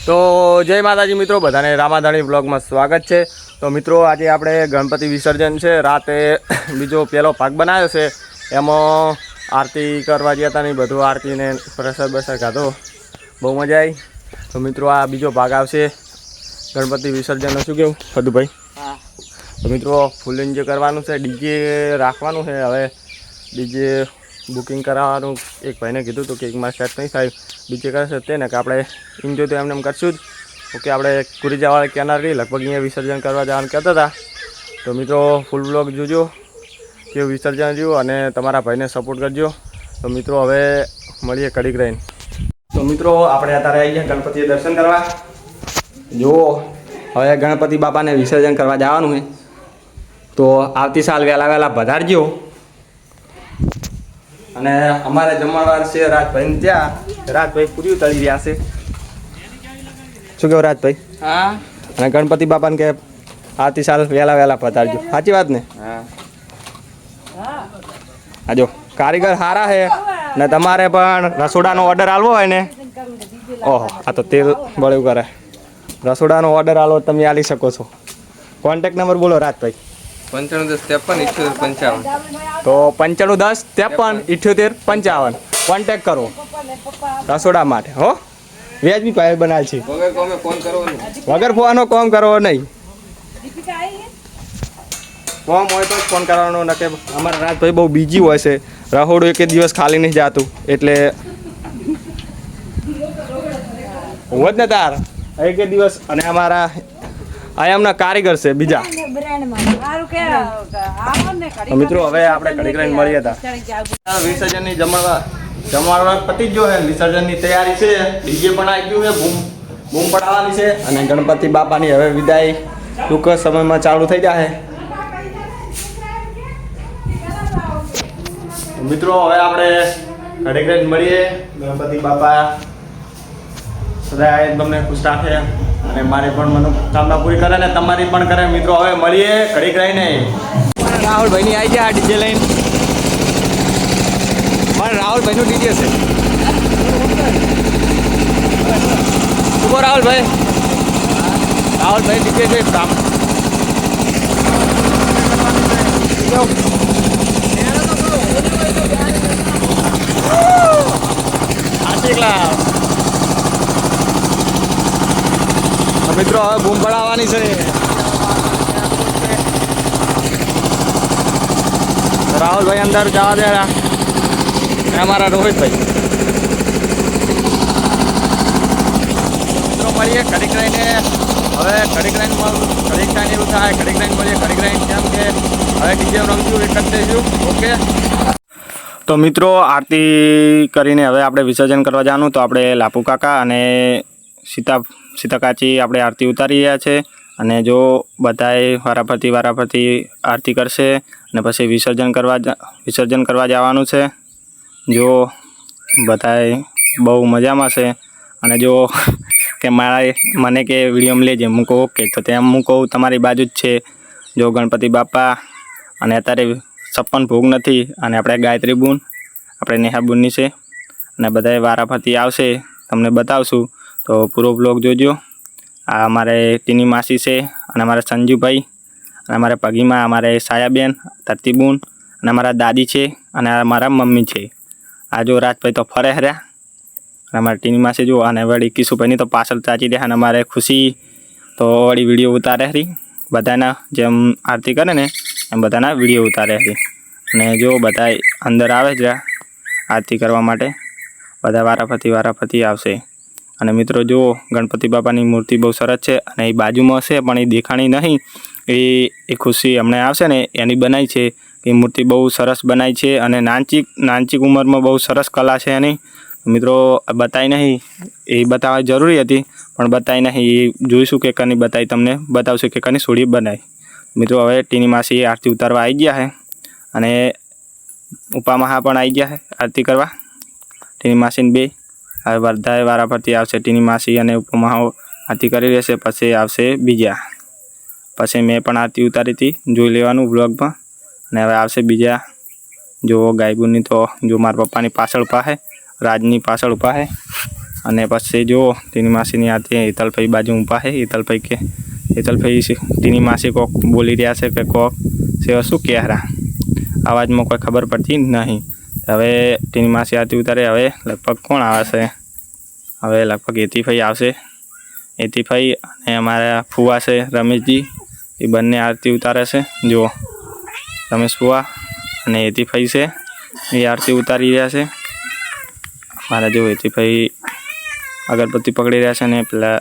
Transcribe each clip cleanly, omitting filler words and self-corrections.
તો જય માતાજી મિત્રો, બધાને રામાધાણી બ્લોગમાં સ્વાગત છે। તો મિત્રો આજે આપણે ગણપતિ વિસર્જન છે, રાતે બીજો પહેલો ભાગ બનાવ્યો છે। એમાં આરતી કરવા ગયા હતા ને બધું આરતીને પ્રસાદ બસાદ ખાધો, બહુ મજા આવી। તો મિત્રો આ બીજો ભાગ આવશે ગણપતિ વિસર્જનનો। શું કેવું ફદુભાઈ? હા। તો મિત્રો ફૂલ એન્જોય કરવાનું છે, ડીજે રાખવાનું છે। હવે ડીજે બુકિંગ કરાવવાનું એક ભાઈને કીધું હતું કે એકમાં સેટ નહીં થાય, ડીજે કરશે તેને કે આપણે એન્જોય તો એમને એમ કરશું જ। ઓકે, આપણે કુરીજાવાળા કેનાર રહી લગભગ અહીંયા વિસર્જન કરવા જવાનું કહેતા હતા। તો મિત્રો ફૂલ બ્લોગ જોજો કે વિસર્જન રહ્યું અને તમારા ભાઈને સપોર્ટ કરજો। તો મિત્રો હવે મળીએ કડીક રહીને। તો મિત્રો આપણે અત્યારે આવી ગયા ગણપતિએ દર્શન કરવા। જુઓ હવે ગણપતિ બાપાને વિસર્જન કરવા જવાનું છે, તો આવતી સાલ વહેલા વહેલા પધારજો। અને અમારે જમણવાર છે રાજભાઈ ત્યાં, રાજભાઈ પૂરી ઉતારી રહ્યા છે। શું કહો રાજભાઈ? હા। અને ગણપતિ બાપાને કે આવતી સાલ વહેલા વહેલા પધારજો, સાચી વાત ને? હા। આ જો કારીગર સારા છે ને, તમારે પણ રસોડાનો ઓર્ડર આલવો હોય ને, ઓહો આ તો તેલ બળ્યું કરે। રસોડાનો ઓર્ડર આલો તમે આલી શકો છો। કોન્ટેક્ટ નંબર બોલો રાજભાઈ। 9510537855। તો 9510537855 કોન્ટેક્ટ કરો રસોડા માટે હો। વ્યાજબી ભાવે બનાવે છે, વગર કોમે ફોન કરવાનો, વગર ફોનનો કોમ કરવો નહીં। ફોન હોય તો જ ફોન કરવાનો, ન કે અમારા રાજભાઈ બહુ બીજી હોય છે, રહોડું એક દિવસ ખાલી નહીં જાતું એટલે હોત ને તાર એક દિવસ। અને અમારા આયામના કારીગર છે બીજા। મિત્રો હવે આપણે ઘડી કરીને મળીએ હતા વિસર્જનની જમણવાર પતી જ ગયો છે, વિસર્જનની તૈયારી છે, ડીજે પણ આવી ગયું છે, બૂમ પડાવવાની છે અને ગણપતિ બાપાની હવે વિદાય ટૂંક સમયમાં ચાલુ થઈ જશે। મિત્રો હવે આપણે ઘડી કરીને મળીએ। ગણપતિ બાપા સદાય તમને ખુશ રાખે અને મારી પણ મનોકામના પૂરી કરે ને તમારી પણ કરે। મિત્રો હવે મળીએ ઘડીક રહીને। રાહુલભાઈની આવી ગયા ડીજે લઈને, મારે રાહુલભાઈનું ડીજે છે। શું રાહુલભાઈ? રાહુલભાઈ ડીજે છે કામ મિત્રો હવે બૂમ પડાવવાની છે। રાહુલભાઈ અંદર જવા દે, અમારા રોહિતભાઈ। મિત્રો મળીએ ઘડીક રહીને। હવે ઘડીક રહીને એવું થાય, ઘડીક રહીને મળીએ ઘડીક રહીને, કેમ કે હવે ડીજે રમશું એક જ દઈશું। ઓકે તો મિત્રો આરતી કરીને હવે આપણે વિસર્જન કરવા જવાનું। તો આપણે લાપુ કાકા અને સીતા કાચી આપણે આરતી ઉતારી રહ્યા છે અને જો બધાએ વારાફરતી આરતી કરશે અને પછી વિસર્જન કરવા જવાનું છે। જો બધાએ બહુ મજામાં છે અને જો કે મને કે વિડીયોમાં લેજે, હું કહું ઓકે, તો તેમ હું કહું તમારી બાજુ જ છે। જો ગણપતિ બાપા અને અત્યારે 56 ભોગ નથી અને આપણે ગાયત્રી બૂન, આપણે નેહા બૂનની છે અને બધાએ વારાફરતી આવશે, તમને બતાવશું। તો પૂરો બ્લોગ જોજો। આ અમારે ટીની માસી છે અને અમારા સંજુભાઈ અને અમારા પગીમાં અમારે સાયાબેન, ધરતીબૂન અને અમારા દાદી છે અને મારા મમ્મી છે। આ જો રાજભાઈ તો ફરે હર્યા અને અમારા ટીની માસી જો, અને વળી કિશુભાઈની તો પાછળ ચાચી રહ્યા અને અમારે ખુશી તો વળી વિડીયો ઉતારે હરી, બધાના જેમ આરતી કરે ને એમ બધાના વિડીયો ઉતારે હરી। અને જો બધા અંદર આવે જ આરતી કરવા માટે, બધા વારાફરતી આવશે। અને મિત્રો જુઓ ગણપતિ બાપાની મૂર્તિ બહુ સરસ છે અને એ બાજુમાં છે પણ એ દેખાણી નહીં, એ ખુશી હમણાં આવશે ને એની બનાવી છે। એ મૂર્તિ બહુ સરસ બનાવી છે અને નાનચીક ઉંમરમાં બહુ સરસ કલા છે એની। મિત્રો બતાવી નહીં, એ બતાવવા જરૂરી હતી પણ બતાવી નહીં, એ જોઈશું કે કની બતાવી, તમને બતાવશું કે કની સોડી બનાવી। મિત્રો હવે ટીની માસી આરતી ઉતારવા આવી ગયા છે અને ઉપામહા પણ આવી ગયા છે આરતી કરવા। ટીની માસીને બે હવે બધાએ વારાફરતી આવશે। ટીની માસી અને ઉપમાઓ આરતી કરી રહેશે, પછી આવશે બીજા, પછી મેં પણ આરતી ઉતારી હતી, જોઈ લેવાનું બ્લોગમાં। અને હવે આવશે બીજા। જો ગાયબુની તો જો મારા પપ્પાની પાછળ ઊભા છે, રાજની પાછળ ઊભા છે। અને પછી જો તેની માસીની આરતી હેતલભાઈ બાજુ ઊભા છે. હેતલભાઈ તેની માસી કોક બોલી રહ્યા છે કે કોક સેવા શું કહેરા અવાજમાં કોઈ ખબર પડતી નહીં. હવે તેની માસી આરતી ઉતારે. હવે લગભગ કોણ આવે છે? હવે લગભગ હેતીભાઈ આવશે. હેતીભાઈ અને અમારા ફુવા છે રમેશજી, એ બંને આરતી ઉતારે છે. જુઓ રમેશ ફુવા અને હેતીભાઈ છે એ આરતી ઉતારી રહ્યા છે. મારા જો હેતીભાઈ અગરબત્તી પકડી રહ્યા છે અને પેલા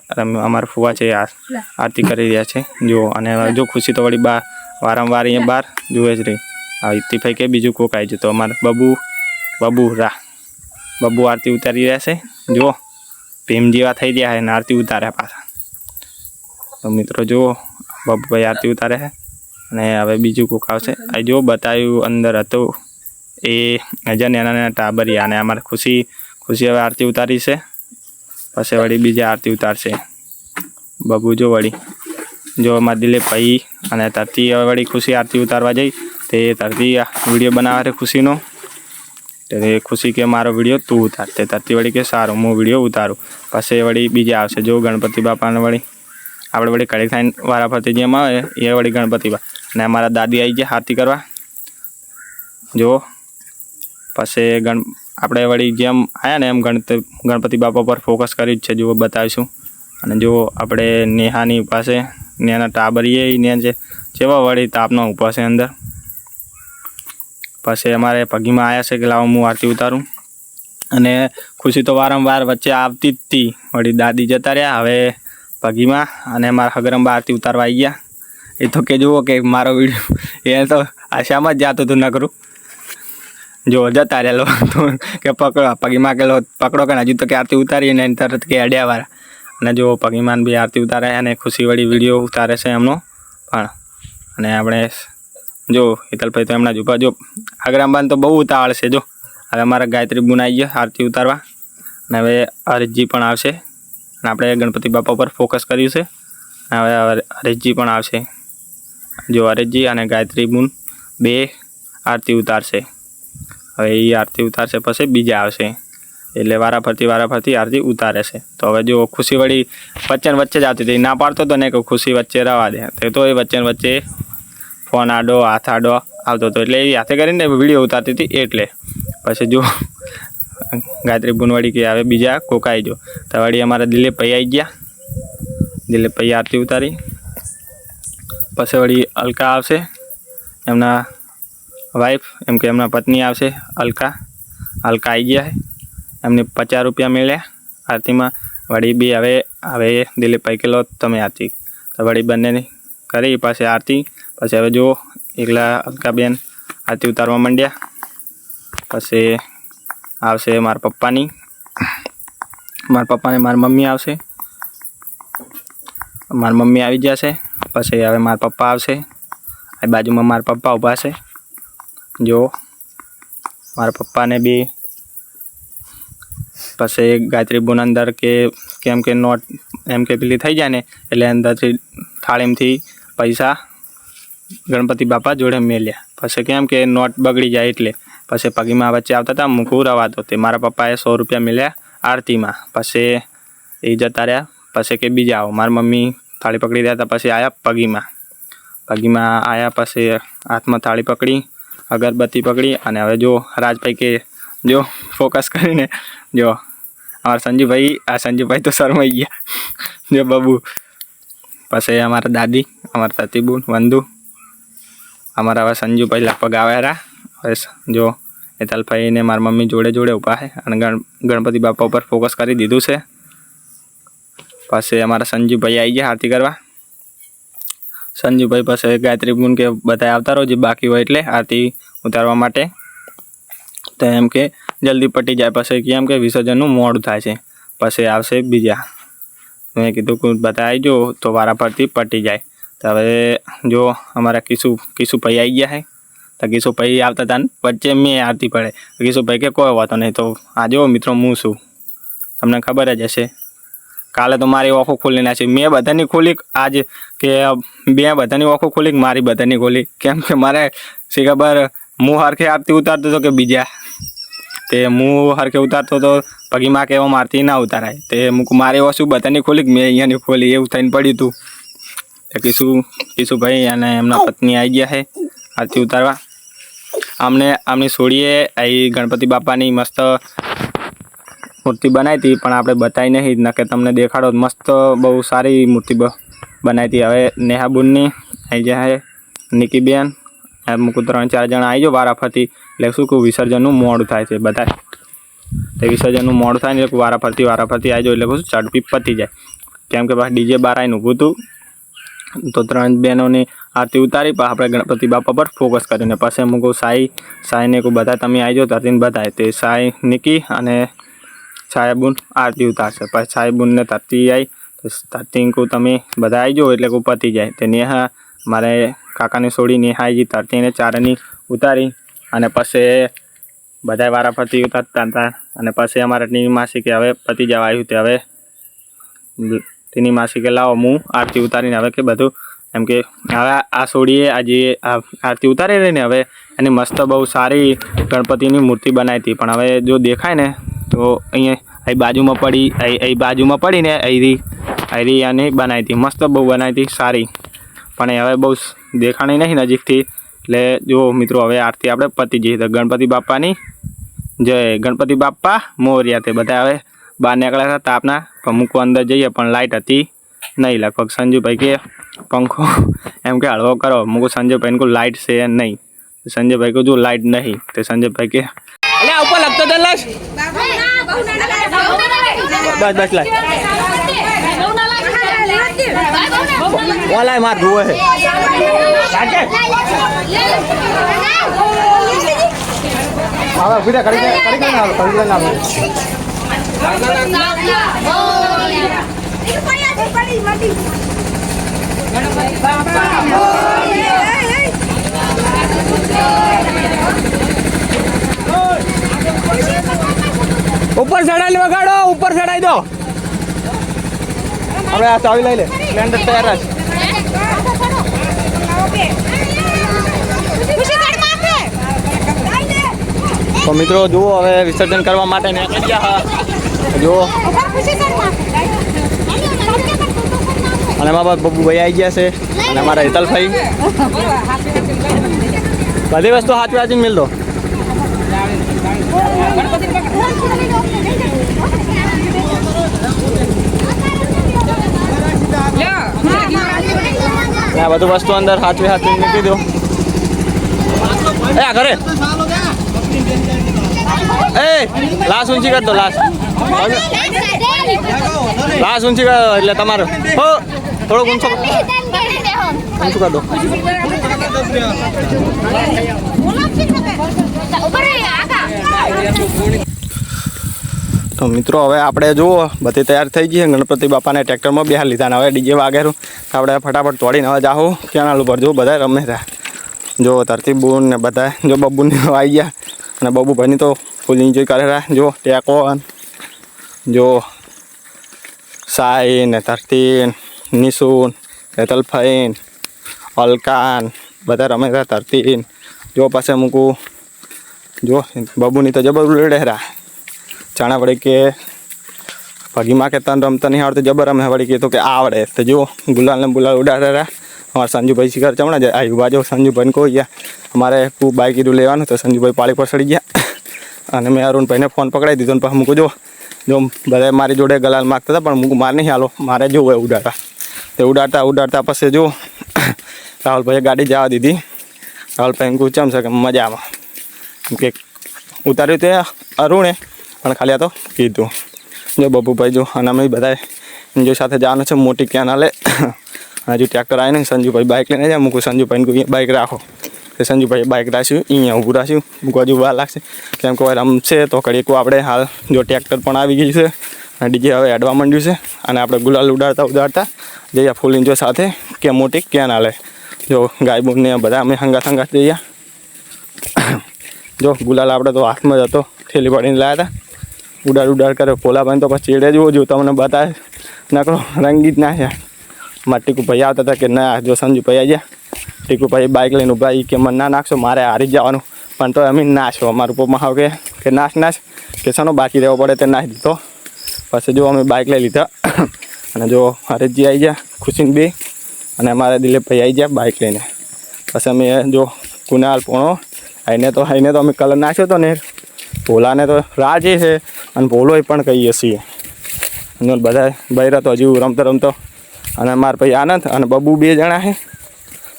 અમારા ફુવા છે આરતી કરી રહ્યા છે. જુઓ અને જો ખુશી તો વળી વારંવાર અહીંયા બહાર જુએ જ રહી. હેતીભાઈ કે બીજું કોક આવી જતો અમારા બબુ આરતી ઉતારી રહ્યા છે. જુઓ ભીમ જેવા થઈ ગયા છે ને આરતી ઉતાર્યા પાછા. તો મિત્રો જુઓ બબુભાઈ આરતી ઉતારે છે અને હવે બીજું કોક આવશે. આ જો બતાવ્યું અંદર હતું એ હજાર નાના ટાબરિયા અને અમારે ખુશી હવે આરતી ઉતારી છે. પછી વળી બીજા આરતી ઉતારશે બબુ. જો વળી જો અમારા દિલીપભાઈ અને તરતી હવે વળી ખુશી આરતી ઉતારવા જઈ તે તરતી વિડીયો બનાવે છે ખુશીનો. તે ખુશી કે મારો વિડીયો તું ઉતાર. તે તરતી વળી કે સારું હું વિડીયો ઉતારું. પછી વળી બીજા આવશે. જો ગણપતિ બાપાને વળી આપણે વળી કડેક થાઈને વારા ફરતી જેમ આવે એ વળી ગણપતિ બા અને અમારા દાદી આવી ગયા આરતી કરવા. જો પછી આપણે વળી જેમ આવ્યા ને એમ ગણપતિ બાપા પર ફોકસ કર્યું જ છે. જુઓ બતાવીશું. અને જો આપણે નેહાની પાસે નેહાના ટાબરીએ ને જેવા વળી તાપનો ઊભા છે અંદર. પછી અમારે પગીમાં આવ્યા છે કે લાવો હું આરતી ઉતારું. અને ખુશી તો વારંવાર વચ્ચે આવતી જ હતી. વળી દાદી જતા રહ્યા હવે પગીમાં અને મારા હગરંબા આરતી ઉતારવા આવી ગયા. એ તો કે જુઓ કે મારો વિડીયો એ તો આશામાં જ જાતો હતું નકરું. જો જતા રહેલો તો કે પકડો પગીમાં કે પકડો કે હજુ તો કે આરતી ઉતારી ને તરત કે અડ્યાવાળા. અને જો પગીમાન બી આરતી ઉતારે અને ખુશી વળી વિડીયો ઉતારે છે એમનો પણ. અને આપણે જો હેતલભાઈ તો એમના જ ઉપર. જો આગરાંબાને તો બહુ ઉતાવળ છે. જો હવે અમારા ગાયત્રી બુન આવી ગયા આરતી ઉતારવા અને હવે હરેશજી પણ આવશે. અને આપણે ગણપતિ બાપા પર ફોકસ કર્યું છે. હવે હરેશજી પણ આવશે. જો હરેશજી અને ગાયત્રી બુન બે આરતી ઉતારશે. હવે એ આરતી ઉતારશે પછી બીજા આવશે એટલે વારા ફરતી આરતી ઉતારે છે. તો હવે જો ખુશી વળી વચ્ચે જ આવતી હતી. ના પાડતો તો ને કે ખુશી વચ્ચે રવા દે તો એ વચ્ચે ફોન આડો હાથ આડો આવતો હતો એટલે એ હાથે કરીને વિડીયો ઉતારતી હતી. એટલે પછી જો ગાયત્રી બુન વળી કે હવે બીજા કોક આવી જો. તો વળી અમારા દિલીપભાઈ આવી ગયા. દિલીપભાઈ આરતી ઉતારી. પછી વળી અલકા આવશે એમના વાઈફ એમ કે એમના પત્ની આવશે અલકા આવી ગયા છે. એમને 50 રૂપિયા મળ્યા આરતીમાં. વળી બી હવે દિલીપભાઈ કે લો તમે આરતી. તો વળી બંને કરી પછી આરતી. પછી હવે જો એકલા અલકાબેન આરતી ઉતારવા માંડ્યા. પછી આવશે મારા પપ્પાને મારી મમ્મી આવશે. મારી મમ્મી આવી જશે. પછી હવે મારા પપ્પા આવશે. આ બાજુમાં મારા પપ્પા ઊભા છે. જો મારા પપ્પાને બી પછી ગાયત્રી બુન અંદર કે કેમ કે નોટ એમ કે પેલી થઈ જાય ને એટલે અંદરથી થાળીમાંથી પૈસા ગણપતિ બાપા જોડે મેલ્યા. પછી કેમ કે નોટ બગડી જાય એટલે પછી પગીમાં વચ્ચે આવતા હતા મૂકવું રવાતો તે મારા પપ્પાએ 100 રૂપિયા મેલ્યા આરતીમાં. પછી એ જતા રહ્યા. પછી કે બીજા આવો. મારી મમ્મી થાળી પકડી રહ્યા હતા. પછી આવ્યા પગીમાં આવ્યા. પછી હાથમાં થાળી પકડી અગરબત્તી પકડી અને હવે જો રાજભાઈ કે જો ફોકસ કરીને જો અમારા સંજુભાઈ તો શરમાઈ ગયા. જો બબુ. પછી અમારા દાદી અમારા તતીબુન વંદુ અમારા હવે સંજુભાઈ લગભગ આવ્યા. હવે જો હેતલભાઈ ને મારી મમ્મી જોડે ઊભા છે અને ગણપતિ બાપા ઉપર ફોકસ કરી દીધું છે. પછી અમારા સંજુભાઈ આવી ગયા આરતી કરવા. સંજુભાઈ પાસે ગાયત્રી બુન કે બધા આવતા રહો જે બાકી હોય એટલે આરતી ઉતારવા માટે. તો એમ કે જલ્દી પટી જાય. પછી કેમ કે વિસર્જનનું મોડું થાય છે. પછી આવશે બીજા. મેં કીધું કે બધા આવી જો તો વારા ફરતી પટી જાય. તો હવે જો અમારા કિશુભાઈ આવી ગયા છે. તો કિશુભાઈ આવતા હતા ને વચ્ચે મેં આરતી પડે. કિશુભાઈ કે કોઈ વાતો નહીં. તો આ જો મિત્રો હું છું તમને ખબર જ હશે. કાલે તો મારી આંખો ખોલી નાખી. મેં બધાની ખોલી આજ કે બે બધાની આંખો ખોલી મારી બધાની ખોલી. કેમ કે મારે શી ખબર હું હરખે આરતી ઉતારતો હતો કે બીજા તે હું હરખે ઉતારતો હતો પગી માં કે એવો મારતી ના ઉતારાય તે મૂક મારે એવો શું બધાની ખોલી કે મેં અહીંયાની ખોલી એવું થઈને પડ્યું હતું તો કિશુભાઈ અને એમના પત્ની આવી ગયા છે આરતી ઉતારવા. આમની સોડીએ અહીં ગણપતિ બાપાની મસ્ત મૂર્તિ બનાવી હતી પણ આપણે બતાવી નહીં નકે તમને દેખાડો મસ્ત બહુ સારી મૂર્તિ બનાવી હતી. હવે નેહાબુનની આવી જાય નિકીબેન અમુક 3-4 જણા આવી જાઓ વારાફરતી એટલે શું કહું વિસર્જનનું મોડું થાય છે બધા તે વિસર્જનનું મોડું થાય ને એટલે વારાફરતી આવી જાઓ એટલે શું ઝડપી પતી જાય કેમ કે પાછું ડીજે બહાર આવીને ઊભું હતું તો 3 બહેનોની આરતી ઉતારી પણ આપણે ગણપતિ બાપા પર ફોકસ કરીને પછી અમુક સાઈને બધા તમે આવી જાઓ તરતીને બતાવે તે સાઈ નિકી અને સાહેબુન આરતી ઉતારશે પછી સાહેબુનને તરતી આવી તો તરતી તમે બધા આવી જાઓ એટલે પતી જાય તે નેહા મારે કાકાની સોડી નેહાજી તરતીને ચારની ઉતારી અને પછી બધા વારાફરતી ઉતારતા હતા અને પછી અમારા ટીની માસી કે હવે પતી જવા આવ્યું તે હવે ટીની માસી કે લાવો હું આરતી ઉતારીને હવે કે બધું એમ કે હવે આ સોડીએ આજે આરતી ઉતારી રહી ને હવે એની મસ્ત બહુ સારી ગણપતિની મૂર્તિ બનાવી હતી પણ હવે જો દેખાય ને તો અહીંયા અહીં બાજુમાં પડીને અહીં આની બનાવી હતી મસ્ત બહુ બનાવી હતી સારી પણ હવે બહુ દેખાણી નહીં નજીકથી એટલે જો મિત્રો હવે આરતી આપણે પતી જઈએ તો ગણપતિ બાપાની જય ગણપતિ બાપા મોર્યા તે બધા હવે બહાર નીકળ્યા હતા તાપના અમુક અંદર જઈએ પણ લાઇટ હતી નહીં લગભગ સંજુભાઈ કે પંખો એમ કે હળવો કરો અમુક સંજયભાઈ को લાઇટ છે નહીં સંજયભાઈ को જો લાઇટ નહીં તે સંજયભાઈ કે અલ્યા ઉપર લગતો તો લસ બસ લાય ઓલાય માર ધુએ હે હવે ઉભી કરી ના ઉપર ચડાઈ વગાડો ઉપર ચડાઈ દો હવે આ ચાવી લઈ લે સ્પ્લેન્ડર તૈયાર છે તો મિત્રો જુઓ હવે વિસર્જન કરવા માટે નીકળી ગયા જુઓ અને મારા બબ્બુભાઈ આવી ગયા છે અને અમારા હેતલભાઈ બધી વસ્તુ હાથ વાંચીને મિલ દો આ બધું વસ્તુ અંદર હાથવી મૂકી દો એ ઘરે લાશ ઊંચી કર દો લાશ ઊંચી કર એટલે તમારો હો થોડોક ઊંચું કર દો તો મિત્રો હવે આપણે જુઓ બધી તૈયાર થઈ ગઈ ગણપતિ બાપાને ટ્રેક્ટરમાં બેહાર લીધા ને હવે ડીજે વાગેરું આપણે ફટાફટ તોડીને હવે જાઉં કેનાલ ઉપર જો બધા રમે હતા જો તરતીબુન ને બધા જો બબ્બુને આવી ગયા અને બબ્બુભાઈની તો ફૂલ એન્જોય કરેલા જો ટેકોન જો સાઈ ને તરતીન નિશુન હેતલફાઈન અલકાન બધા રમે હતા તરતીન જો પાસે મૂકું જો બબ્બુની તો જબર ઉડેરા જાણા વળી કે પગીમાં કે તન રમતા નહીં આવડતું જબર રમે વળી કે તો કે આવડે તો જો ગુલાલ ને બુલાલ ઉડાડે રહ્યા અમારા સંજુભાઈ શિકાર ચમણા જાય આવ્યું બાજુ સંજુભાઈને કહી ગયા અમારે ખૂબ બાઇક કીધું લેવાનું તો સંજુભાઈ પાળી પર ચડી ગયા અને મેં અરુણભાઈને ફોન પકડાવી દીધો ને પછી મૂકું જો બધા મારી જોડે ગલાલ માગતા હતા પણ મૂકું મારે નહીં હાલો મારે જોવું હોય ઉડાડતા તે ઉડાડતા પછી જો રાહુલભાઈએ ગાડી જવા દીધી રાહુલભાઈ કહું ચમ છે કે મજામાં કે ઉતાર્યું તે અરુણે પણ ખાલી આ તો કીધું જો બબ્બુભાઈ જો અને અમે બધા એન્જોય સાથે જવાનું છે મોટી કેનાલે હજુ ટ્રેક્ટર આવે ને સંજુભાઈ બાઇક લઈને જાય મૂકું સંજુભાઈને બાઇક રાખો કે સંજુભાઈ બાઇક રાખ્યું અહીંયા ઊભું રાખ્યું મૂકવા હજુ વાર લાગશે કેમ કે રમશે તો કડીકું આપણે હાલ જો ટ્રેક્ટર પણ આવી ગયું છે અને ડીજે હવે એડવા માંડ્યું છે અને આપણે ગુલાલ ઉડાડતા જઈએ ફૂલ એન્જોય સાથે કે મોટી કેનાલે જો ગાય બોનને બધા અમે હંગાત જઈએ જો ગુલાલ આપણે તો હાથમાં જ હતો થેલી પાડીને લાવ્યા હતા ઉડાડ કરે પોલાભાઈ તો પછી ચેડે જુઓ જો તમને બતાવે નકરો રંગી જ ના છે મારા ટીકુભાઈ આવતા હતા કે ના જો સંજુભાઈ આવી ગયા ટીકુભાઈ બાઇક લઈને ઉભા કે મને ના નાખશો મારે હારી જ જવાનું પણ તો અમે નાશો અમારું પપ્પા હાવ કે નાશ કે શાનો બાકી રહેવો પડે તે નાખી દીધો. પછી જો અમે બાઇક લઈ લીધા અને જો હરેશજી આવી ગયા, ખુશીન બે અને અમારા દિલીપભાઈ આવી ગયા બાઇક લઈને. પછી અમે જો કુનાલ પોણો આઈને તો અમે કલર નાખ્યો હતો ને, ભોલાને તો રાજી છે અને ભોલોય પણ કહીએ છીએ. અને બધા બૈરા તો હજુ રમતો અને મારા ભાઈ આનંદ અને બબુ 2 જણા છે.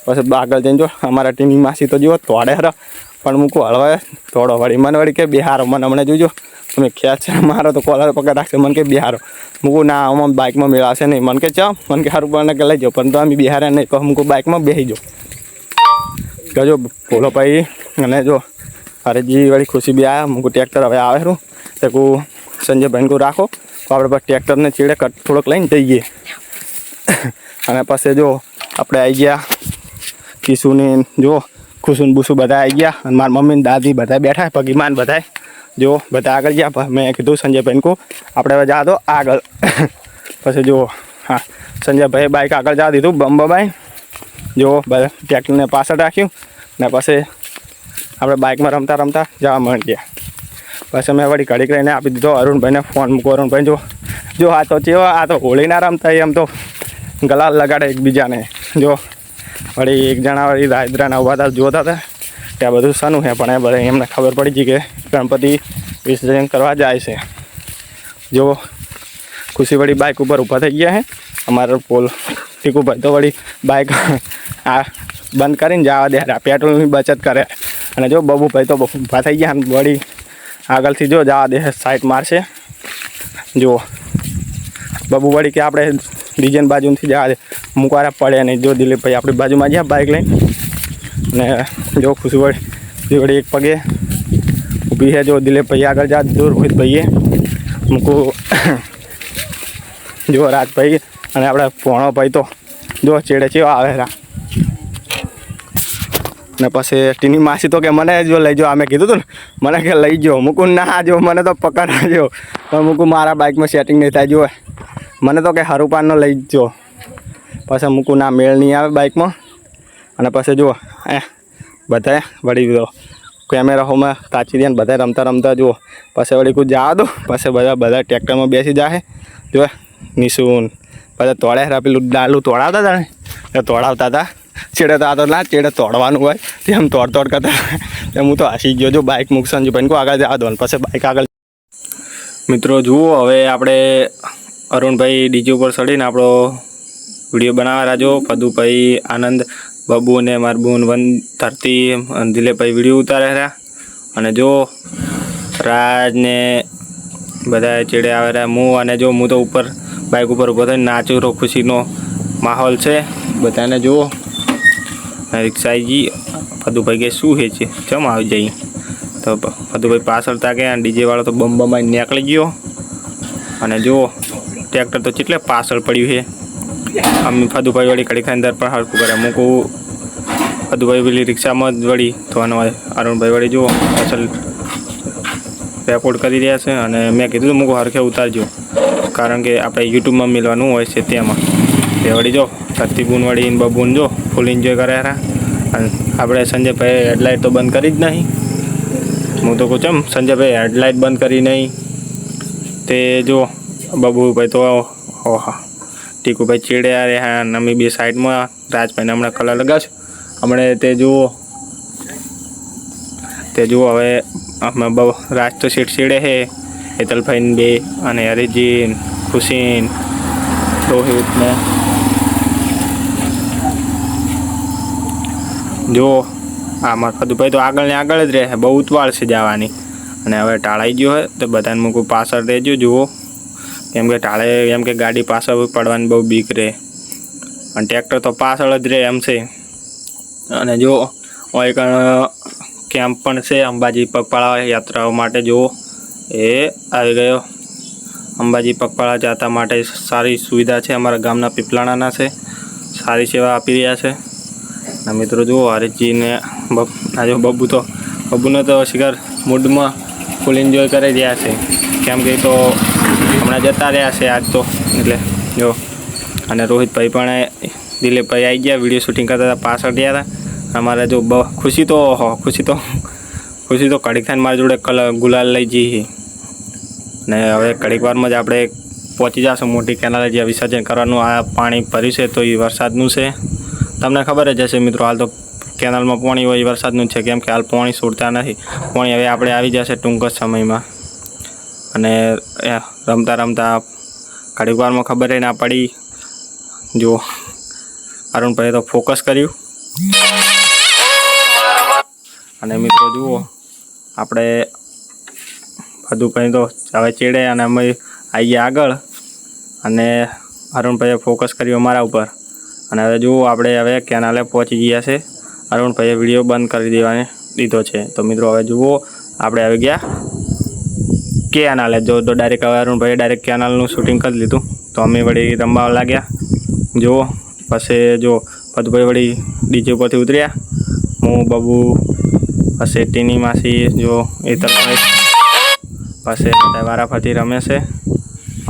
પછી આગળ જઈને જો અમારા ટીની માસી તો જો તોડે હરો પણ મૂકું હળવાય થોડો વળી મને વળી કે બિહારો મને હમણાં જોજો તમે ખ્યાલ છે મારો તો કોલર પકડ રાખશે મને કે બિહારો મૂકું ના આમાં બાઇકમાં મેળાશે નહીં મને કે ચાલ મને કે સારું પડે કે લઈ જાઓ પણ તો અમે બિહારે નહીં કહું મૂકું બાઇકમાં બેસી જાઓ કહેજો ભોલો ભાઈ અને જો હરેશજી વળી ખુશી બી આવ્યા મૂકું ટ્રેક્ટર હવે આવે ખરું તો કહું સંજયભાઈને કહું રાખો તો આપણે બસ ટ્રેક્ટરને ચીડે થોડોક લઈને જઈએ. અને પછી જો આપણે આવી ગયા કિશુને જો ખુશુન બુસુ બધા આવી ગયા અને મારા મમ્મી ને દાદી બધા બેઠા પગીમાન બધા જો બધા આગળ ગયા. મેં કીધું સંજયભાઈને કહું આપણે હવે જા દો આગળ. પછી જો હા સંજયભાઈ બાઇક આગળ જવા દીધું બંબાઈ જો બધા ટ્રેક્ટરને પાછળ રાખ્યું ને પછી આપણે બાઇકમાં રમતા જવા મળી ગયા. પછી મેં વળી ઘડીક રહીને આપી દીધો અરુણભાઈને ફોન મૂકો. અરુણભાઈ જો આ તો ચેવો આ તો હોળી ના રમતા એમ તો ગલાલ લગાડે એકબીજાને. જો વળી એક જણા વળી રાયદ્રાના ઉભા હતા જોતા હતા કે આ બધું શાનું છે પણ એ બધા એમને ખબર પડી ગઈ કે ગણપતિ વિસર્જન કરવા જાય છે. જો ખુશી વળી બાઇક ઉપર ઊભા થઈ ગયા છે. અમારો પોલ ટીકુભાઈ તો વળી બાઇક આ બંધ કરીને જવા દે પેટ્રોલની બચત કરે. અને જો બબુભાઈ તો ઊભા થઈ ગયા વળી આગળથી જો જવા દે સાઈડ મારશે. જો બબુ વળી કે આપણે ડીજેન બાજુથી જવા દે મૂકવાના પડે નહીં. જો દિલીપભાઈ આપણી બાજુમાં ગયા બાઇક લઈને ને જો ખુશી વળી એક પગે ઊભી છે. જો દિલીપભાઈ આગળ જા દીધું રોહિતભાઈએ મૂકું જો રાજભાઈ અને આપણે પોણો ભાઈ તો જો ચેડે ચેવા આવેલા. ને પછી ટીની માસી તો કે મને જો લઈ જાઓ અમે કીધું હતું ને મને કે લઈ જાઓ મૂકું ના જો મને તો પકડાજો પણ મૂકું મારા બાઇકમાં સેટિંગ નહીં થાય. જો મને તો કે હરુપાનનો લઈ જો પછી મૂકું ના મેળ નહીં આવે બાઇકમાં. અને પછી જુઓ બધાએ વળી દો કેમેરા હોમાં તાચી દે ને બધા રમતા જુઓ. પછી વળી કોઈ જવા દો પછી બધા ટ્રેક્ટરમાં બેસી જાય. જો નિશુન બધા તોડે પેલું ડાલું તોડાવતા હતા ને એ તોડાવતા હતા ચેડે તો આ તો ના ચેડે તોડવાનું હોય તેમ તોડ કરતા એમ હું તો હસી ગયો. જો બાઇક મૂકશે ભાઈ કહું આગળ જવા દો પછી બાઇક આગળ. મિત્રો જુઓ હવે આપણે અરુણભાઈ ડીજે ઉપર ચડીને આપણો વિડીયો બનાવવા રાજો. પદુભાઈ આનંદ બબુ ને મારબુન વન ધરતી દિલીપભાઈ વિડીયો ઉતારે રહ્યા. અને જો રાજ ને બધા ચેડે આવે રહ્યા. અને જો હું તો ઉપર બાઇક ઉપર ઊભો થઈને નાચું રહો. ખુશીનો માહોલ છે બધાને. જુઓ રિક્ષાજી પદુભાઈ કે શું છે ચમ આવી જઈએ તો પદુભાઈ પાછળ તાકે અને ડીજેવાળો તો બમ નીકળી ગયો. અને જુઓ ટ્રેક્ટર તો કેટલે પાછળ પડ્યું છે. અમે ફદુભાઈ વળી કડી ખાઈને દર પણ હરકું કરે મૂકું. ફદુભાઈ પેલી રિક્ષામાં જ વળી થવાનું હોય. અરુણભાઈ વળી જુઓ પાછળ રેકોર્ડ કરી રહ્યા છે. અને મેં કીધું મૂકું હરખે ઉતારજો કારણ કે આપણે યુટ્યુબમાં મેળવાનું હોય છે તેમાં. તે વળી જો ધરતીબૂન વળી બબૂન જો ફૂલ એન્જોય કરે રહ્યા. અને આપણે સંજયભાઈ હેડલાઇટ તો બંધ કરી જ નહીં. હું તો કહું ચમ સંજયભાઈ હેડલાઇટ બંધ કરી નહીં. તે જો બબુભાઈ તો ટીકુભાઈ ચેડે રહ્યા અને અમે બે સાઈડમાં રાજભાઈને હમણાં કલર લગાવશું હમણાં. તે જુઓ હવે અમે રાજ તો ચેડે છે હેતલભાઈને બે અને હરીજી ખુશીન રોહિતને જો આમાં ફદુભાઈ તો આગળ ને આગળ જ રહે. બહુ ઉતવાળ છે જવાની. અને હવે ટાળાઈ ગયો હોય તો બધાને મૂકું પાછળ રહેજો. જુઓ કેમ કે ટાળે એમ કે ગાડી પાછળ પડવાની બહુ બીક રહે અને ટ્રેક્ટર તો પાછળ જ રહે એમ છે. અને જો એક કેમ્પ પણ છે અંબાજી પગપાળા યાત્રાઓ માટે. જુઓ એ આવી ગયો. અંબાજી પગપાળા જતા માટે સારી સુવિધા છે. અમારા ગામના પીપલાણાના છે. સારી સેવા આપી રહ્યા છે. અને મિત્રો જુઓ હરીશજીને જો બબુને તો શિખર મૂડમાં ફૂલ એન્જોય કરી રહ્યા છે કેમ કે તો હમણાં જતા રહ્યા છે આજ તો એટલે જો. અને રોહિતભાઈ પણ દિલીપભાઈ આવી ગયા વિડીયો શૂટિંગ કરતા હતા પાછળ ગયા હતા. અમારે જો ખુશી તો કડીક થઈને મારી જોડે ગુલાલ લઈ જઈએ અને હવે ઘડીક વારમાં જ આપણે પહોંચી જશું મોટી કેનાલે જ્યાં વિસર્જન કરવાનું. આ પાણી ભર્યું છે તો એ વરસાદનું છે. તમને ખબર જ હશે મિત્રો, હાલ તો કેનાલમાં પાણી હોય એ વરસાદનું જ છે, કેમ કે હાલ પાણી છોડતા નથી. પાણી હવે આપણે આવી જશે ટૂંક જ સમયમાં. અને રમતા રમતા ઘડીક વારમાં ખબર ના પડી. જો અરુણભાઈએ તો ફોકસ કર્યું. અને મિત્રો જુઓ, આપણે બધું તો હવે ચેડે અને અમે આવી ગયા આગળ. અને અરુણભાઈએ ફોકસ કર્યું અમારા ઉપર. અને હવે જુઓ, આપણે હવે કેનાલે પહોંચી ગયા છે. અરુણભાઈએ વિડીયો બંધ કરી દીધો છે. તો મિત્રો હવે જુઓ, આપણે આવી ગયા કેનાલે. જો તો ડાયરેક્ટ હવે અરુણભાઈએ ડાયરેક્ટ કેનાલનું શૂટિંગ કરી લીધું. તો અમે વળી રમવા લાગ્યા. જુઓ પછી જો પદુભાઈ વળી ડીજે ઉપરથી ઉતર્યા. હું બબુ પછી ટીની માસી જો એ તરફ પછી બધા વારાફરતી રમે છે.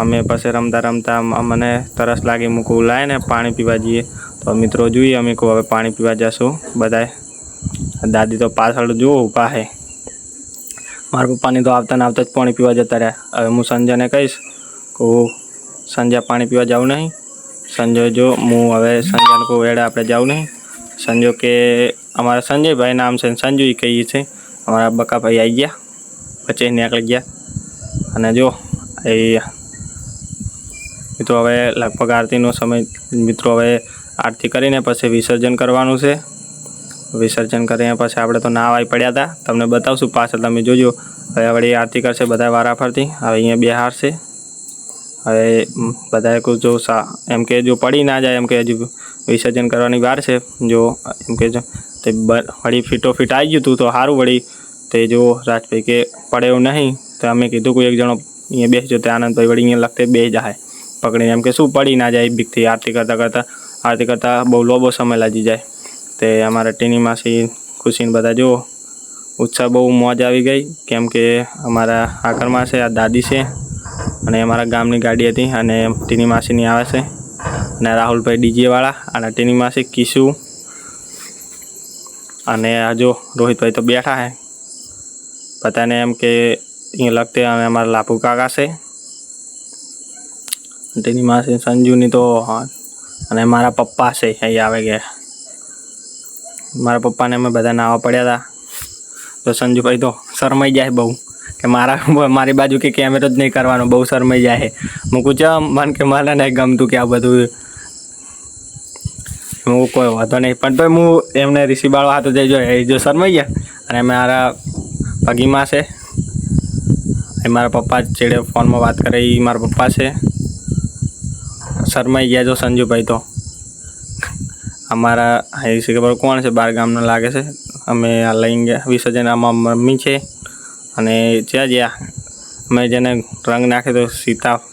અમે પછી રમતા રમતા મને તરસ લાગી. મૂકું લાય ને પાણી પીવા જઈએ. તો મિત્રો જોઈએ, અમે કહું હવે પાણી પીવા જશું બધાએ. દાદી તો પાછળ જુઓ ઊભા છે. મારા પપ્પાની તો આવતા ને આવતા જ પાણી પીવા જતા રહ્યા. હવે હું સંજયને કહીશ કહું, સંજય પાણી પીવા જાઉં નહીં. સંજય જો હું હવે સંજયને કહું એડે આપણે જાઉં નહીં. સંજય કે અમારા સંજયભાઈ નામ છે, સંજુ કહીએ છે. અમારા બકાભાઈ આવી ગયા, વચ્ચે નીકળી ગયા. અને જો એ મિત્રો હવે લગભગ આરતીનો સમય. મિત્રો હવે આરતી કરીને પછી વિસર્જન કરવાનું છે. વિસર્જન કરીને પછી આપણે તો નાવ આવી પડ્યા હતા. તમને બતાવશું પાછળ, તમે જોજો. હવે વળી આરતી કરશે બધા વારાફરતી. હવે અહીંયા બે હાર છે. હવે બધાએ કહું જો એમ કે જો પડી ના જાય, એમ કે હજુ વિસર્જન કરવાની વાર છે. જો એમ કે તે વળી ફિટોફિટ આવી ગયું હતું તો સારું. વળી તે જો રાજભાઈ કે પડે એવું નહીં. તો અમે કીધું કોઈ એક જણો અહીંયા બેસજો. તે આનંદભાઈ વળી અહીંયા લગતે બે જાય પકડીને, એમ કે શું પડી ના જાય બીકથી. આરતી કરતાં બહુ લોબો સમય લાગી જાય. તે અમારા ટીની માસી ખુશીને બધા જુઓ ઉત્સાહ, બહુ મોજ આવી ગઈ. કેમ કે અમારા આકરમાં છે, આ દાદી છે અને અમારા ગામની ગાડી હતી. અને ટીની માસીની આવે છે. અને રાહુલભાઈ ડીજેવાળા અને ટીની માસી કિશુ. અને આ જો રોહિતભાઈ તો બેઠા છે. બધાને એમ કે અહીંયા લગતે. અને અમારા લાપુ કાકા છે, ટીની માસી સંજુની તો. અને મારા પપ્પા છે અહીં આવે ગયા. મારા પપ્પાને અમે બધા નાવા પડ્યા હતા. તો સંજુભાઈ તો શરમાઈ જાય બહુ, કે મારી બાજુ કે કેમેરો જ નહીં કરવાનો, બહુ શરમાઈ જાય. મૂકું ચમ મન કે મને નહીં ગમતું કે આ બધું. હું કોઈ વાંધો નહીં, પણ તો હું એમને રિસીવાળો હાથ જઈ એ જો શરમાઈ ગયા. અને મારા પગીમાં છે એ મારા પપ્પા છેડે ફોનમાં વાત કરે એ મારા પપ્પા છે. શરમાઈ ગયા જો સંજુભાઈ તો. અમારા એ છે ખબર કોણ છે, બાર ગામનો લાગે છે. અમે આ લઈને ગયા વિસર્જન. આમાં મમ્મી છે. અને જ્યાં જ્યાં અમે જેને રંગ નાખે તો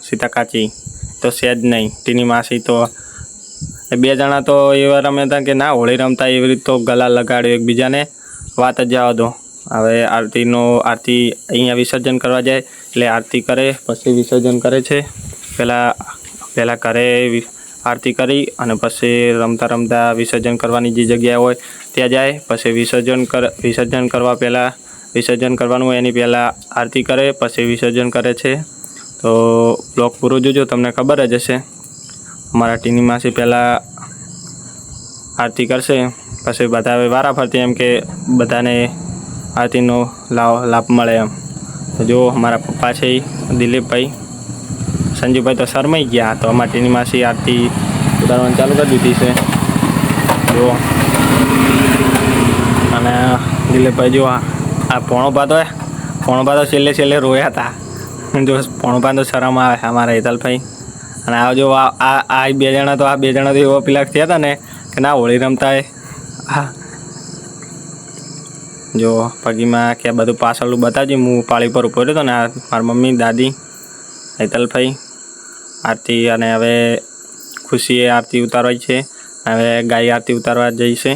સીતા કાચી તો છે જ નહીં. ટીની માસી તો એ બે જણા તો એવા રમે હતા કે ના હોળી રમતા એવી રીતે તો ગલા લગાડ્યો એકબીજાને. વાત જ જવા દો. હવે આરતી અહીંયા વિસર્જન કરવા જાય એટલે આરતી કરે પછી વિસર્જન કરે છે. પહેલાં ઘરે આરતી કરી અને પછી રમતા રમતા વિસર્જન કરવાની જે જગ્યા હોય ત્યાં જાય. પછી વિસર્જન કરવા પહેલાં વિસર્જન કરવાનું હોય એની પહેલાં આરતી કરે પછી વિસર્જન કરે છે. તો બ્લોગ પૂરો જોજો, તમને ખબર જ હશે. અમારા ટીની માસી પહેલાં આરતી કરશે પછી બધા વારાફરતી, એમ કે બધાને આરતીનો લાભ મળે એમ. તો જો અમારા પપ્પા છે દિલીપભાઈ, સંજુભાઈ તો શરમાઈ ગયા. તો અમારા ટીની માસી આરતી ઉતારવાનું ચાલુ કરી દીધી છે જો. અને દિલીપભાઈ જો આ પોણોભા તો છેલ્લે રોયા હતા. જો પોણોભા તો શરમ આવે અમારા હેતલભાઈ. અને આ જો આ બે જણા તો એવો પેલા થયા હતા ને કે ના હોળી રમતા હા. જો પગીમાં કે બધું પાછળનું બતાવજો. હું પાળી પર ઉભો રહ્યો હતો ને. આ મારી મમ્મી, દાદી, હેતલભાઈ, આરતી. અને હવે ખુશીએ આરતી ઉતારવા છે. હવે ગાય આરતી ઉતારવા જઈશે.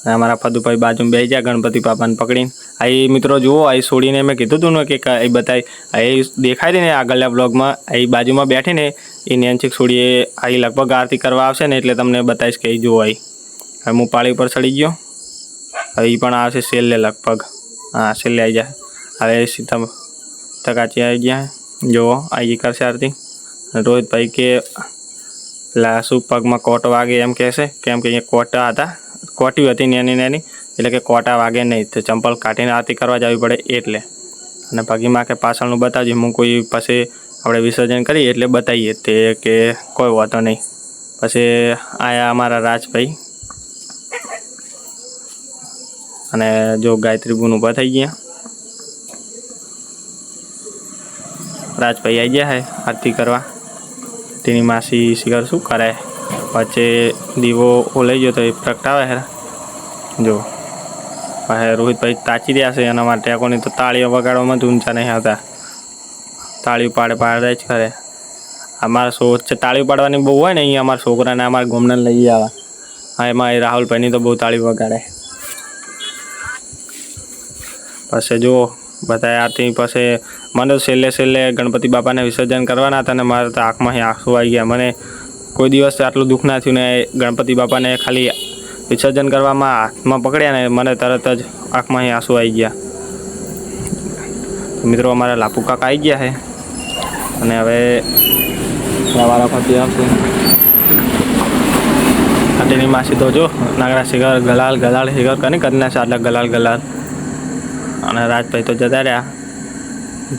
અને અમારા ફદુભાઈ બાજુમાં બેસી જાય ગણપતિ બાપાને પકડીને. અહીં મિત્રો જુઓ, અહીં છોડીને મેં કીધું હતું ને કે એ બતાવી અહીં દેખાય રહી ને આગળના બ્લોગમાં. અહીં બાજુમાં બેઠીને એ નેન્ચિક છોડીએ અહીં લગભગ આરતી કરવા આવશે ને એટલે તમને બતાવીશ કે અહીં જુઓ. અહીં હવે હું પાળી પર ચડી ગયો. હવે એ પણ આવશે છેલ્લે લગભગ. હા છેલ્લે આવી જાય. હવે સીતા કાચી આવી ગયા. જો આવી કરશે આરતી. રોહિતભાઈ કે પેલા શું પગમાં કોટો વાગે એમ કહેશે, કેમ કે અહીંયા કોટા હતા, કોટી હતી નાની એટલે કે કોટા વાગે નહીં, તો ચંપલ કાઢીને આરતી કરવા જવી પડે એટલે. અને ભગીમાં કે પાછળનું બતાવજો, હું કોઈ પછી આપણે વિસર્જન કરીએ એટલે બતાવીએ તે કે કોઈ વાતો નહીં. પછી આયા અમારા રાજભાઈ અને જો ગાયત્રી બુન ઊભા થઈ ગયા. રાજભાઈ આવી ગયા હે આરતી કરવા. તેની માસી શિખર શું કરે, પછી દીવો ઓલાઈ ગયો તો એ પ્રગટાવે હે. જો પછી રોહિતભાઈ તાચી રહ્યા છે, એના માટે કોની તો તાળીઓ વગાડવામાં જ ઊંચા નહીં આવતા, તાળીઓ પાડે જ કરે. અમારા છે તાળીઓ પાડવાની બહુ હોય ને, અહીંયા અમારા છોકરાને અમારા ગામને લઈ આવે. હા, એમાં એ રાહુલભાઈની તો બહુ તાળી વગાડે. પછી જો બધા આરતી પછી મને તો છેલ્લે ગણપતિ બાપાને વિસર્જન કરવાના હતા ને મારે તો આંખમાં આંસુ આવી ગયા. મને કોઈ દિવસ આટલું દુઃખ ના થયું ને ગણપતિ બાપાને ખાલી વિસર્જન કરવામાં હાથમાં પકડ્યા ને મને તરત જ આંખમાં આંસુ આવી ગયા. મિત્રો અમારા લાપુ કાકા આવી ગયા છે અને હવે વારા ફરતી આવશે. તેની માસી તો જો નાગરા શિખર ગલાલ શિખર કરી નાખશે, આટલા ગલાલ. અને રાજભાઈ તો જતા રહ્યા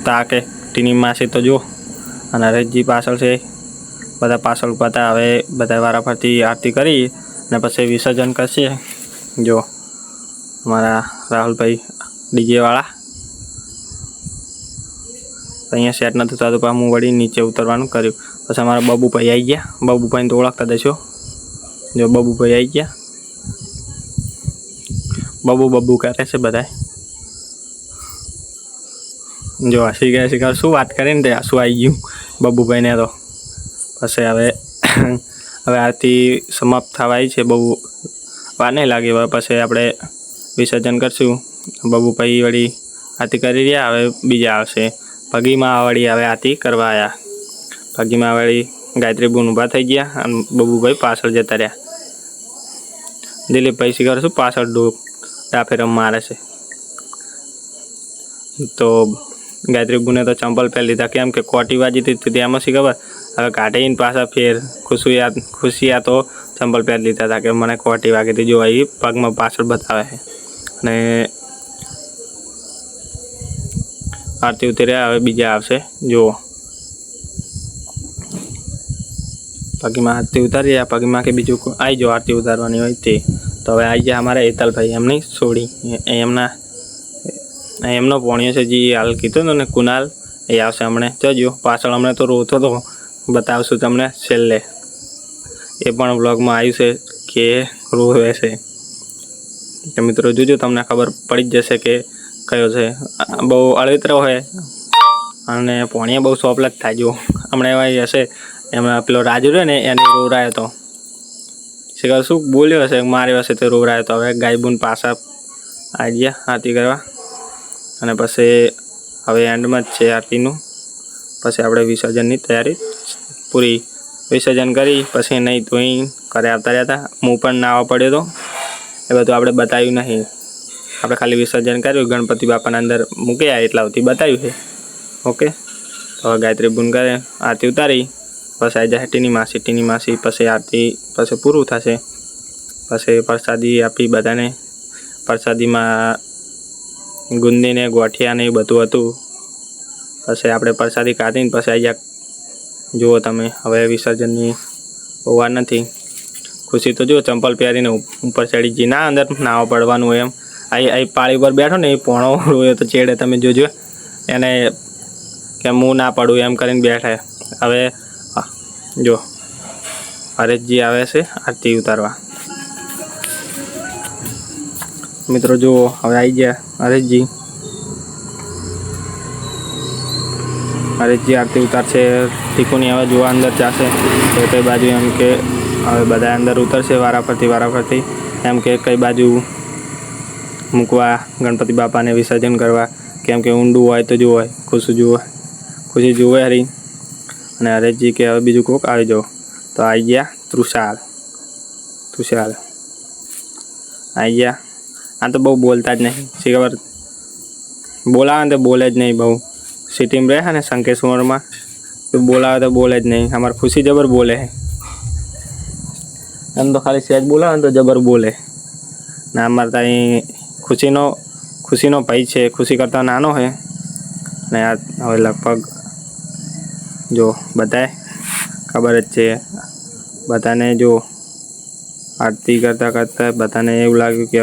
તાકે. ટીની માસી તો જો અને હરેશજી પાછળ છે, બધા પાછળ ઉભા હતા. હવે બધા વારા ફરતી આરતી કરી અને પછી વિસર્જન કરશે. જો અમારા રાહુલભાઈ ડીજેવાળા અહીંયા સેટ નથી થતું, પણ હું વળી નીચે ઉતરવાનું કર્યું. પછી અમારા બબુભાઈ આવી ગયા. બબુભાઈને તો ઓળખતા દેશો. જો બબુભાઈ આવી ગયા. બબુ કરે છે બધા. જો હસી ગયા શું વાત કરીને તે હસું આવી ગયું બબુભાઈને તો. પછી હવે આરતી સમાપ્ત થવા આવી છે, બહુ વાર નહીં લાગે. પછી આપણે વિસર્જન કરશું. બબુભાઈ વળી આરતી કરી રહ્યા, હવે બીજા આવશે. પગીમાં વળી હવે આરતી કરવા આવ્યા. પગીમાં વળી ગાયત્રી બુન ઊભા થઈ ગયા અને બબુભાઈ પાછળ જતા રહ્યા. દિલીપભાઈ શિખર શું પાછળ ડાફેરમ મારે છે. તો ગાયત્રી બુને તો ચંપલ પહેરી લીધા, કેમ કે કોટી વાજી હતી તેમાં શી ખબર. હવે કાઢીને પાછા ફેર ખુશિયા તો ચંપલ પહેરી લીધા હતા કે મને કોટી વાગી હતી. જો એ પગમાં પાછળ બતાવે છે. અને આરતી ઉતર્યા, હવે બીજા આવશે. જુઓ પગીમાં આરતી ઉતારી, પગીમાં કે બીજું આવી જાઓ આરતી ઉતારવાની હોય તે. તો હવે આવી ગયા અમારા એતલભાઈ, એમની છોડી એમનો પોણિયો છે જે હાલ કીધું ને કુનાલ, એ આવશે હમણાં. જજો પાછળ હમણાં તો રોતો તો બતાવશું તમને છેલ્લે. એ પણ વ્લોગમાં આવ્યું છે કે રોવે છે. તો મિત્રો જોજો, તમને ખબર પડી જ જશે કે કયો છે. બહુ અળિતરો હોય અને પોણિયા બહુ સોપલા જ થાય. જો હમણાં એવા હશે, એમાં પેલો રાજુ રહ્યો ને એને રોવરાયો હતો. શિખર શું બોલ્યો હશે, માર્યો હશે તો રોવરાયો હતો. હવે ગાયબુન પાછા આવી ગયા આરતી કરવા. અને પછી હવે એન્ડમાં જ છે આરતીનું. પછી આપણે વિસર્જનની તૈયારી પૂરી. વિસર્જન કરી પછી નહીં ધોઈ ઘરે આવતા રહ્યા હતા. હું પણ નાવા પડ્યો હતો, એ બધું આપણે બતાવ્યું નહીં. આપણે ખાલી વિસર્જન કર્યું, ગણપતિ બાપાના અંદર મૂક્યા એટલા સુધી બતાવ્યું છે. ઓકે, તો ગાયત્રી બુન કરે આરતી ઉતારી. પછી આવી જાય ટીની માસી. પછી આરતી પછી પૂરું થશે. પછી પ્રસાદી આપી બધાને. પ્રસાદીમાં ગુંદીને ગોઠિયાને એ બધું હતું. પછી આપણે પ્રસાદી કાઢીને પછી આવી ગયા. જુઓ તમે, હવે વિસર્જનની બહુ વાર નથી. ખુશી તો જુઓ ચંપલ પહેરીને ઉપર ચડી જઈ, ના અંદર નાવા પડવાનું એમ. અહીં પાળી ઉપર બેઠો ને એ પોણો રોયો તો ચેડે, તમે જોજો એને કે હું ના પડું એમ કરીને બેઠા. હવે જો હરેશજી આવે છે આરતી ઉતારવા. મિત્રો જુઓ હવે આવી ગયા હરેશજી આરતી ઉતારશે. ટીકુની હવે જોવા અંદર જશે તો કઈ બાજુ એમ કે હવે બધા અંદર ઉતરશે વારા ફરતી એમ કે કઈ બાજુ મૂકવા ગણપતિ બાપાને વિસર્જન કરવા. કેમ કે ઊંડું હોય તો જુઓ, ખુશી જુએ હરી. અને હરેશજી કે હવે બીજું કોક આવી જાઓ. તો આવી ગયા તૃષાલ આવી ગયા. આ તો બહુ બોલતા જ નહીં, શી ખબર બોલાવે ને તો બોલે જ નહીં બહુ. સિટીમાં રહે ને શંકેશ્વરમાં તો બોલાવે તો બોલે જ નહીં. અમારે ખુશી જબર બોલે છે. એમ તો ખાલી સહેજ બોલાવે ને તો જબર બોલે ને. અમારે ત્યાં ખુશીનો ભાઈ છે, ખુશી કરતાં નાનો છે ને. આ હવે લગભગ જો બધાએ ખબર જ છે બધાને. જો આરતી કરતાં બધાને એવું લાગ્યું કે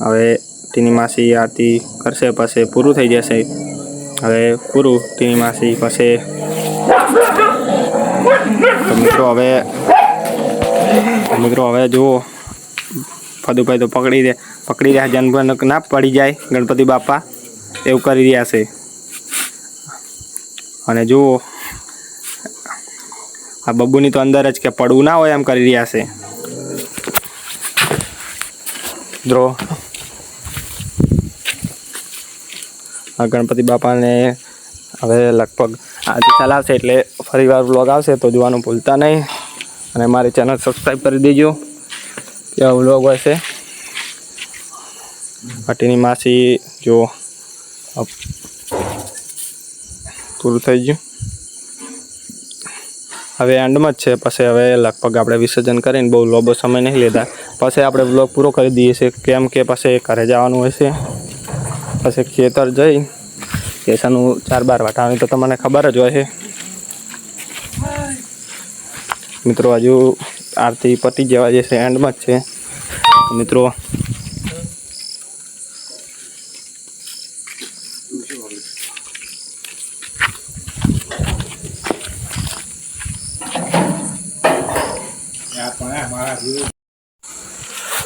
હવે ટીની માસી આરતી કરશે પછી પૂરું થઈ જશે. હવે પૂરું ટીની માસી પછી તો મિત્રો હવે જુઓ ફદુભાઈ તો પકડી રહ્યા જનભન ના પડી જાય ગણપતિ બાપા એવું કરી રહ્યા છે. અને જુઓ આ બબ્બુની તો અંદર જ કે પડવું ના હોય એમ કરી રહ્યા છે. જો આ ગણપતિ બાપાને હવે લગભગ આજે ચલાવશે એટલે ફરીવાર વ્લોગ આવશે તો જોવાનું ભૂલતા નહીં. અને મારી ચેનલ સબસ્ક્રાઈબ કરી દેજો. કેવા વ્લોગ હોય છે. ટીની માસી જો પૂરું થઈ ગયું. હવે એન્ડમાં જ છે. પછી હવે લગભગ આપણે વિસર્જન કરીને બહુ લાંબો સમય નહીં લેતા. પછી આપણે વ્લોગ પૂરો કરી દઈએ છીએ કેમ કે પછી ઘરે જવાનું હોય છે. પછી ખેતર જઈ કેસાનું 4-12 વાટાવાની તો તમને ખબર જ હોય છે. મિત્રો હજુ આરતી પતી જવા જશે, એન્ડમાં જ છે મિત્રો.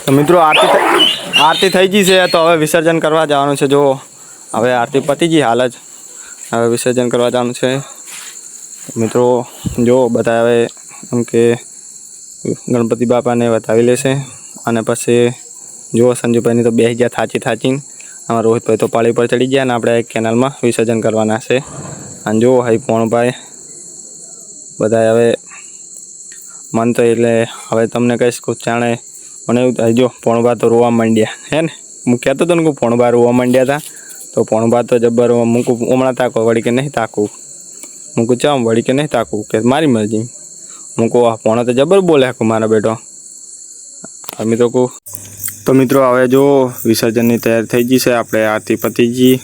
તો મિત્રો આરતી થઈ ગઈ છે તો હવે વિસર્જન કરવા જવાનું છે. જો હવે આરતી પતી ગઈ હાલ જ, હવે વિસર્જન કરવા જવાનું છે મિત્રો. જો બધા હવે એમ કે ગણપતિ બાપાને બતાવી લેશે અને પછી જો સંજુભાઈની તો 2000 થાચીને અમારા રોહિતભાઈ તો પાળી પર ચડી ગયા અને આપણે કેનાલમાં વિસર્જન કરવાના છે. અને જો હઈ પોણભાઈ બધા હવે મન તો એટલે હવે તમને કહીશ કે જાણે મને એવું થાય. જો પોણભા તો રોવા માંડ્યા હે ને. હું કહેતો હતો ને કે પોણભા રોવા માંડ્યા હતા તો પોણભા તો જબર મૂકું હમણાં તાકો વળી કે નહીં તાકું. મૂકું ચામ વળી કે નહીં તાકું કે મારી મરજી. મૂકું આ પોણો તો જબર બોલે હાકું મારા બેટો. અમે તો કહું તો મિત્રો હવે જો વિસર્જનની તૈયારી થઈ ગઈ છે. આપણે આરતી પતી ગઈ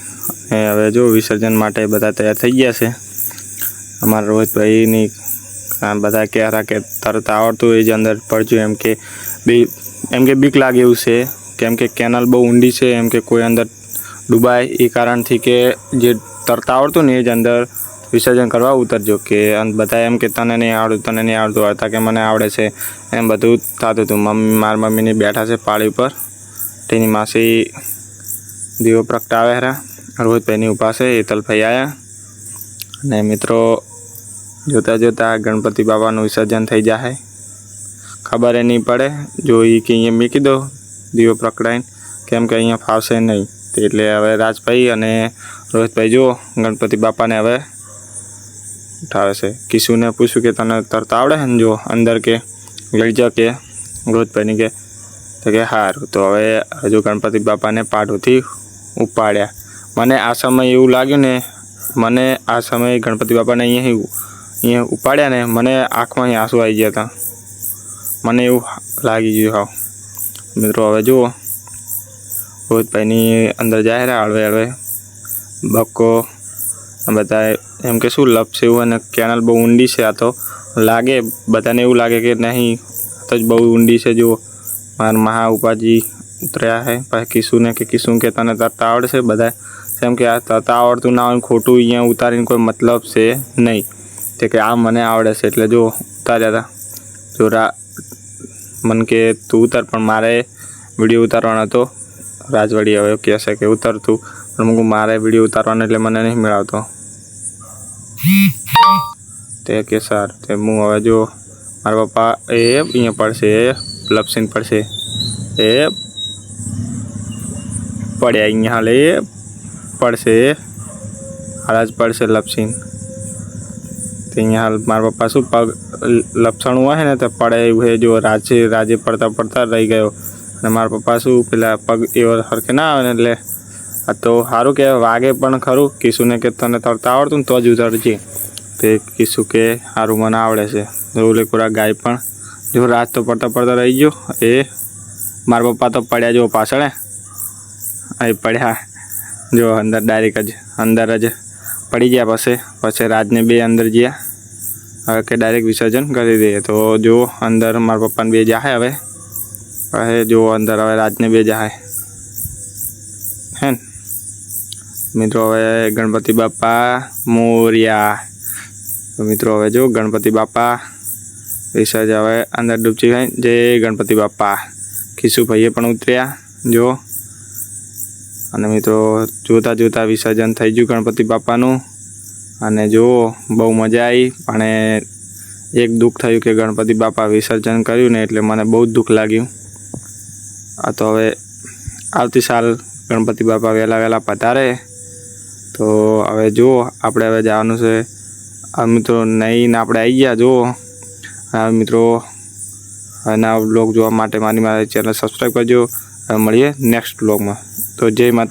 અને હવે જો વિસર્જન માટે બધા તૈયાર થઈ ગયા છે. અમારા રોહિતભાઈની બધા કહેતા કે તરત આવડતું એ જ અંદર પડજો એમ કે બીક લાગે એવું છે કેમ કે કેનાલ બહુ ઊંડી છે. એમ કે કોઈ અંદર ડૂબાય એ કારણથી કે જે તરતા આવડતું ને એ જ અંદર વિસર્જન કરવા ઉતરજો. કે બધા એમ કે તને નહીં આવડતું હતા કે મને આવડે છે એમ બધું થતું હતું. મારા મમ્મીને બેઠા છે પાળી ઉપર. તેની માસી દીવો પ્રગટાવે હરા. રોહિતભાઈની ઉભા છે. હેતલભાઈ આવ્યા અને મિત્રો જોતા ગણપતિ બાપાનું વિસર્જન થઈ જાય. ખબર એ નહીં પડે. જો એ કે અહીંયા મૂકી દો દીવો પ્રગટાઈને કેમ કે અહીંયા ફાવશે નહીં. એટલે હવે રાજભાઈ અને રોહિતભાઈ જો ગણપતિ બાપાને હવે ઉઠાવે છે. કિશુને પૂછ્યું કે તને તરતા આવડે ને જો અંદર કે લઈ જાઓ કે રોહિતભાઈને કે તો કે સારું. તો હવે હજુ ગણપતિ બાપાને પાટોથી ઉપાડ્યા. મને આ સમય એવું લાગ્યું ને ગણપતિ બાપાને અહીંયા ઉપાડ્યા ને મને આંખમાં આંસુ આવી ગયા હતા. મને એવું લાગી ગયું. હા મિત્રો હવે જુઓ રોહિતભાઈની અંદર જાય હળવે બક્કો બધા એમ કે શું લપસે એવું. અને કેનાલ બહુ ઊંડી છે. આ તો લાગે બધાને એવું લાગે કે નહીં તો જ બહુ ઊંડી છે. જુઓ મારા મહા ઉપાજી ઉતર્યા છે. પછી કિશું કે તને તરતા આવડશે. બધા એમ કે આ તરતા આવડતું ના હોય ખોટું અહીંયા ઉતારીને કોઈ મતલબ છે નહીં. તે કે આ મને આવડે છે એટલે જો ઉતાર્યા હતા. જો મને કે તું ઉતાર પણ મારે વિડીયો ઉતારવાનો હતો. રાજવાડી હવે કહેશે કે ઉતરતું પણ મારે વિડીયો ઉતારવાનો એટલે મને નહીં મેળવતો. તે કે સર તે હું હવે જો મારા પપ્પા એ અહીંયા પડશે લપસીને પડશે એ પડ્યા અહીંયા હાલ એ પડશે હાલ જ પડશે લપસીને. તે અહીંયા હાલ મારા પપ્પા શું પગ લપસણું હોય ને તો પડે એવું છે. જો રાજે પડતા રહી ગયો અને મારા પપ્પા શું પેલા પગ એવો હરખે ના આવે ને એટલે આ તો સારું કે વાગે પણ ખરું. કિશુને કે તને તરતા આવડતું ને તો જ ઉતરજે. તે કિશુ કે સારું મને આવડે છે. રોલેપુરા ગાય પણ જો રાત તો પડતા પડતા રહી ગયો. એ મારા પપ્પા તો પડ્યા જો પાછળ અહીં પડ્યા જો અંદર ડાયરેક્ટ અંદર જ પડી ગયા. પછી રાજને બે અંદર ગયા. હવે કે ડાયરેક્ટ વિસર્જન કરી દઈએ. તો જો અંદર મારા પપ્પાને બે જાય હવે જો અંદર હવે રાજને બે જાય હે ને મિત્રો. હવે ગણપતિ બાપા મોર્યા. તો મિત્રો હવે જો ગણપતિ બાપા વિસર્જન હવે અંદર ડૂબચી ગઈ. જય ગણપતિ બાપા. ખીસુ ભાઈએ પણ ઉતર્યા જો. અને મિત્રો જોતા જોતા વિસર્જન થઈ ગયું ગણપતિ બાપાનું. અને જો બહુ મજા આવી. પણ એક દુઃખ થયું કે ગણપતિ બાપા વિસર્જન કર્યું ને એટલે મને બહુ જ દુઃખ લાગ્યું. આ તો હવે આવતી સાલ ગણપતિ બાપા વહેલા પધારે. તો હવે જો આપણે હવે જવાનું છે. આ મિત્રો નહીં આપણે આવી ગયા જો. હા મિત્રો નવા બ્લોગ જોવા માટે મારી ચેનલ સબસ્ક્રાઈબ કરજો. હવે મળીએ નેક્સ્ટ બ્લોગમાં. તો જય માતા.